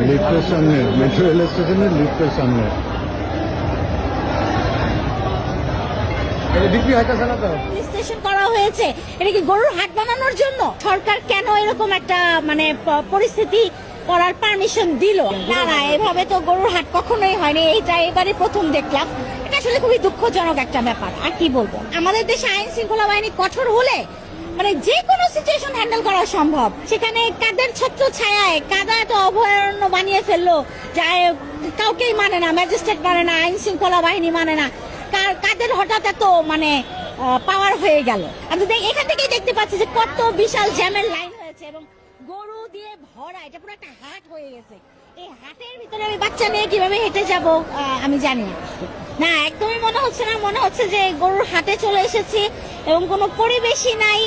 লিফটের সামনে, metro rail স্টেশনের লিফটের সামনে স্টেশন করা হয়েছে। এটা কি গরুর হাট বানানোর জন্য? সরকার কেন এরকম একটা মানে পরিস্থিতি করার পারমিশন দিল? না না, এভাবে তো গরুর হাট কখনোই হয়নি, এইটা এবারে প্রথম দেখলাম। এটা আসলে খুবই দুঃখজনক একটা ব্যাপার। আর কি বলবো, আমাদের দেশে আইন শৃঙ্খলা বাহিনী কঠোর হলে মানে যে কোনো সিচুয়েশন হ্যান্ডেল করা সম্ভব। সেখানে কাদের ছত্র ছায়ায় কাদা এত অভয়ারণ্য বানিয়ে ফেললো, যা কাউকেই মানে না, ম্যাজিস্ট্রেট মানে না, আইন শৃঙ্খলা বাহিনী মানে না। কাদের হঠাৎ এত মানে পাওয়ার হয়ে গেল? আমি এখান থেকেই দেখতে পাচ্ছি যে কত বিশাল জ্যামের লাইন হয়েছে এবং গরু দিয়ে ভরা, এটা পুরো একটা হাট হয়ে গেছে। এই হাটের ভিতরে আমি বাচ্চা নিয়ে কিভাবে হেঁটে যাব আমি জানি না। না, একদমই মনে হচ্ছে না। মনে হচ্ছে যে গরুর হাটে চলে এসেছি এবং কোনো পরিবেশই নাই।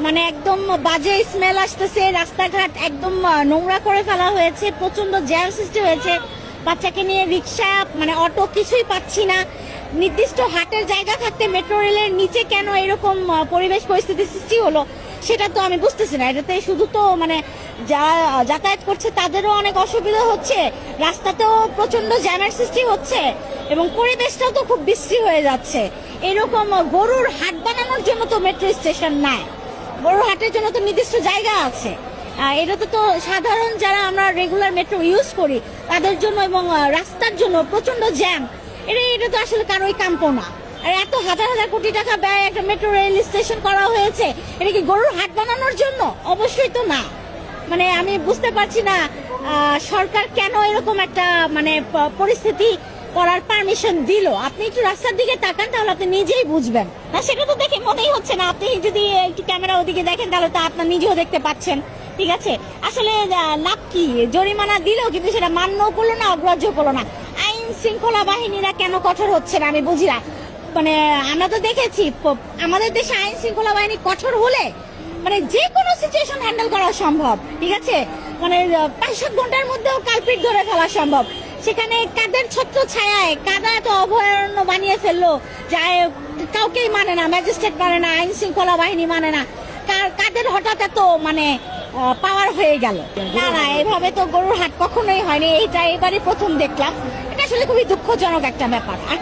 মানে একদম বাজে স্মেল আসতেছে, রাস্তাঘাট একদম নোংরা করে ফেলা হয়েছে, প্রচন্ড জ্যাম সৃষ্টি হয়েছে। বাচ্চাকে নিয়ে রিক্সা মানে অটো কিছুই পাচ্ছি না। নির্দিষ্ট হাটের জায়গা থাকতে মেট্রো রেলের নিচে কেন এরকম পরিবেশ পরিস্থিতি সৃষ্টি হলো সেটা তো আমি বুঝতেছি না। এটাতে শুধু তো মানে যারা যাতায়াত করছে তাদেরও অনেক অসুবিধা হচ্ছে, রাস্তাতেও প্রচন্ড জ্যামের সৃষ্টি হচ্ছে এবং পরিবেশটাও তো খুব বিশ্রী হয়ে যাচ্ছে। এরকম গরুর হাট বানানোর জন্য তো মেট্রো স্টেশন নাই, গরুর হাটের জন্য তো নির্দিষ্ট জায়গা আছে। এটাতে তো সাধারণ যারা আমরা রেগুলার মেট্রো ইউজ করি তাদের জন্য এবং রাস্তার জন্য প্রচন্ড জ্যাম। এটা তো আসলে কারোই কাম্য না। আর এত হাজার হাজার কোটি টাকা ব্যয় একটা মেট্রো রেল স্টেশন করা হয়েছে, এটা কি গরুর হাট বানানোর জন্য? অবশ্যই তো না। মানে আমি বুঝতে পারছি না সরকার কেন এরকম একটা মানে পরিস্থিতি করার পারমিশন দিল। আপনি একটু রাস্তার দিকে তাকান, তাহলে আপনি নিজেই বুঝবেন। না, সেটা তো দেখে মনেই হচ্ছে না। আপনি যদি একটু ক্যামেরা ওদিকে দেখেন তাহলে তো আপনার নিজেও দেখতে পাচ্ছেন। ঠিক আছে, আসলে লাভ কি? জরিমানা দিলেও কিন্তু সেটা মান্যও করলো না, অগ্রাহ্য করলো না। আইন শৃঙ্খলা বাহিনীরা কেন কঠোর হচ্ছে না আমি বুঝি না। মানে আমরা তো দেখেছি আমাদের দেশে আইন শৃঙ্খলা বাহিনী কঠোর হলে মানে যে কোনো সিচুয়েশন হ্যান্ডেল করা সম্ভব। ঠিক আছে, মানে 5-7 ঘন্টার মধ্যেও কালপিট ধরে ফেলা সম্ভব। সেখানে কাদের ছত্র ছায়ায় কাদা এত অভয়ারণ্য বানিয়ে ফেললো, যা কাউকেই মানে না, ম্যাজিস্ট্রেট মানে না, আইন শৃঙ্খলা বাহিনী মানে না। কাদের হঠাৎ এত মানে পাওয়ার হয়ে গেল? না না, এভাবে তো গরুর হাট কখনোই হয়নি, এইটা এবারে প্রথম দেখলাম। এটা আসলে খুবই দুঃখজনক একটা ব্যাপার। আর